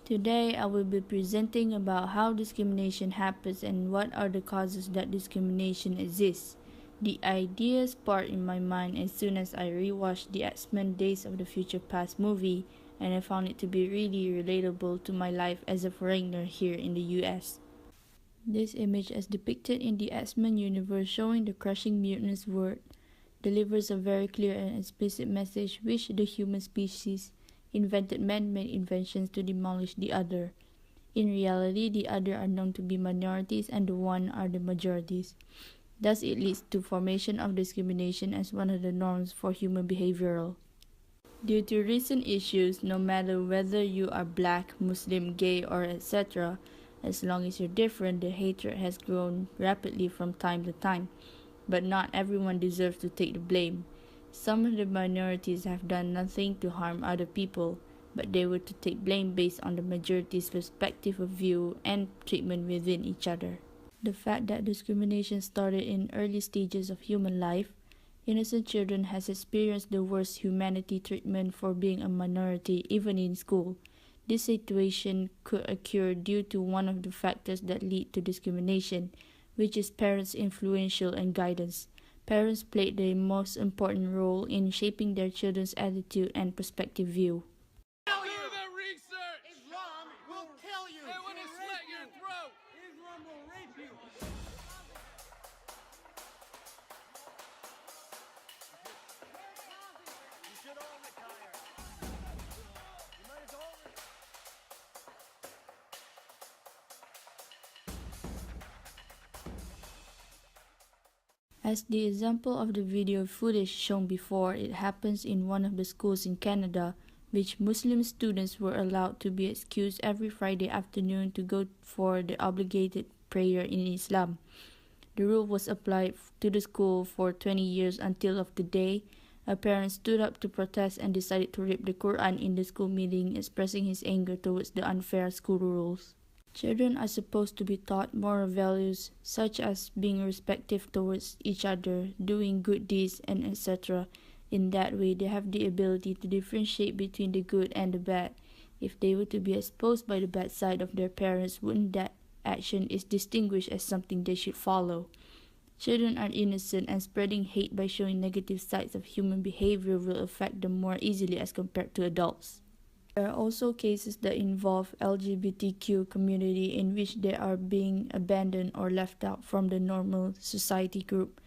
Today I will be presenting about how discrimination happens and what are the causes that discrimination exists. The idea sparked in my mind as soon as I rewatched the X-Men Days of the Future Past movie, and I found it to be really relatable to my life as a foreigner here in the US. This image, as depicted in the X-Men universe showing the crushing mutinous word, delivers a very clear and explicit message which the human species invented man-made inventions to demolish the other. In reality, the other are known to be minorities and the one are the majorities. Thus, it leads to formation of discrimination as one of the norms for human behavioral. Due to recent issues, no matter whether you are black, Muslim, gay, or etc., as long as you're different, the hatred has grown rapidly from time to time. But not everyone deserves to take the blame. Some of the minorities have done nothing to harm other people, but they were to take blame based on the majority's perspective of view and treatment within each other. The fact that discrimination started in early stages of human life, innocent children has experienced the worst humanity treatment for being a minority even in school. This situation could occur due to one of the factors that lead to discrimination, which is parents' influential and guidance. Parents played the most important role in shaping their children's attitude and perspective view. Do the research! Islam will kill you! They want to slit your throat! Islam will rape you! You should all retire. You might as well retire. As the example of the video footage shown before, it happens in one of the schools in Canada, which Muslim students were allowed to be excused every Friday afternoon to go for the obligated prayer in Islam. The rule was applied to the school for 20 years until of the day a parent stood up to protest and decided to read the Quran in the school meeting, expressing his anger towards the unfair school rules. Children are supposed to be taught moral values such as being respectful towards each other, doing good deeds, and etc. In that way, they have the ability to differentiate between the good and the bad. If they were to be exposed by the bad side of their parents, wouldn't that action is distinguished as something they should follow? Children are innocent, and spreading hate by showing negative sides of human behavior will affect them more easily as compared to adults. There are also cases that involve LGBTQ community in which they are being abandoned or left out from the normal society group.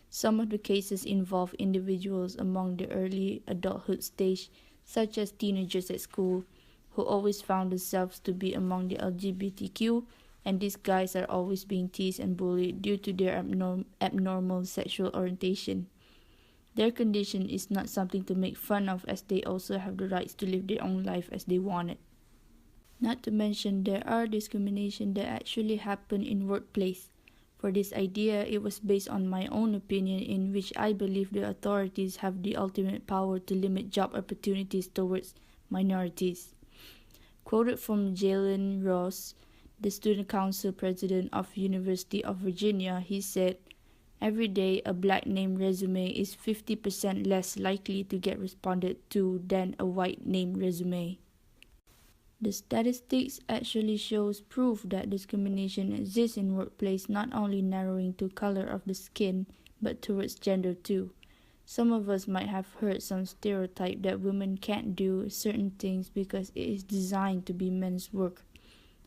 Some of the cases involve individuals among the early adulthood stage, such as teenagers at school, who always found themselves to be among the LGBTQ, and these guys are always being teased and bullied due to their abnormal sexual orientation. Their condition is not something to make fun of, as they also have the rights to live their own life as they want it. Not to mention, there are discrimination that actually happen in workplace. For this idea, it was based on my own opinion, in which I believe the authorities have the ultimate power to limit job opportunities towards minorities. Quoted from Jalen Ross, the student council president of University of Virginia, he said, "Every day, a black name resume is 50% less likely to get responded to than a white name resume." The statistics actually shows proof that discrimination exists in workplace, not only narrowing to color of the skin, but towards gender too. Some of us might have heard some stereotype that women can't do certain things because it is designed to be men's work.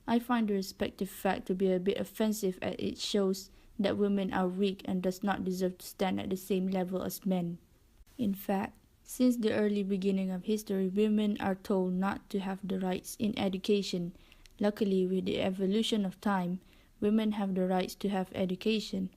I find the respective fact to be a bit offensive, as it shows that women are weak and does not deserve to stand at the same level as men. In fact, since the early beginning of history, women are told not to have the rights in education. Luckily, with the evolution of time, women have the rights to have education,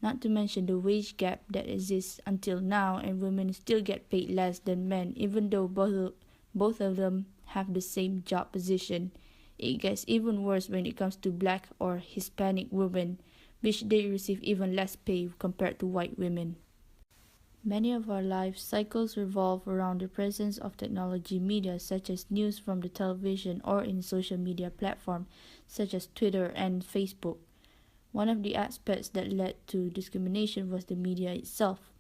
not to mention the wage gap that exists until now, and women still get paid less than men even though both of them have the same job position. It gets even worse when it comes to black or Hispanic women, which they receive even less pay compared to white women. Many of our life cycles revolve around the presence of technology media, such as news from the television or in social media platforms such as Twitter and Facebook. One of the aspects that led to discrimination was the media itself.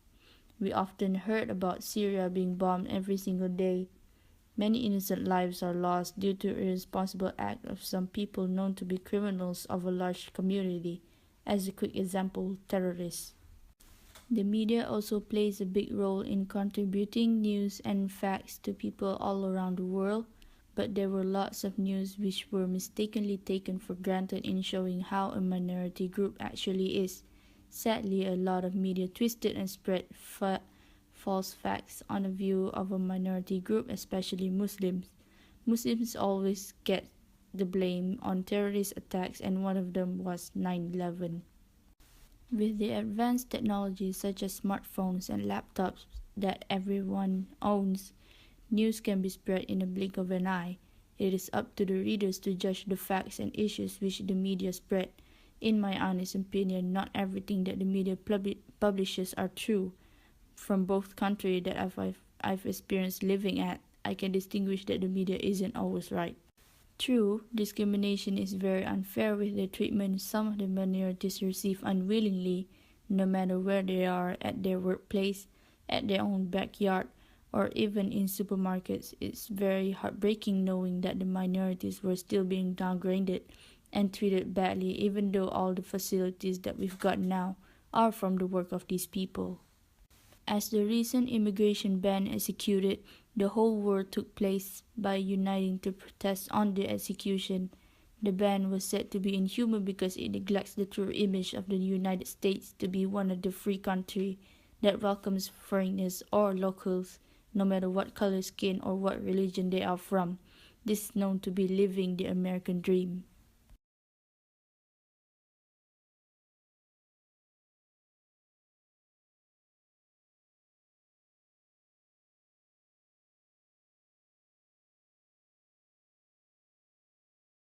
We often heard about Syria being bombed every single day. Many innocent lives are lost due to irresponsible acts of some people known to be criminals of a large community. As a quick example, terrorists. The media also plays a big role in contributing news and facts to people all around the world, but there were lots of news which were mistakenly taken for granted in showing how a minority group actually is. Sadly, a lot of media twisted and spread false facts on a view of a minority group, especially Muslims. Muslims always get the blame on terrorist attacks, and one of them was 9/11. With the advanced technologies such as smartphones and laptops that everyone owns, news can be spread in a blink of an eye. It is up to the readers to judge the facts and issues which the media spread. In my honest opinion, not everything that the media publishes are true. From both countries that I've experienced living at, I can distinguish that the media isn't always right. True, discrimination is very unfair with the treatment some of the minorities receive unwillingly, no matter where they are, at their workplace, at their own backyard, or even in supermarkets. It's very heartbreaking knowing that the minorities were still being downgraded and treated badly, even though all the facilities that we've got now are from the work of these people. As the recent immigration ban executed, the whole world took place by uniting to protest on the execution. The ban was said to be inhuman because it neglects the true image of the United States to be one of the free country that welcomes foreigners or locals, no matter what color skin or what religion they are from. This is known to be living the American dream.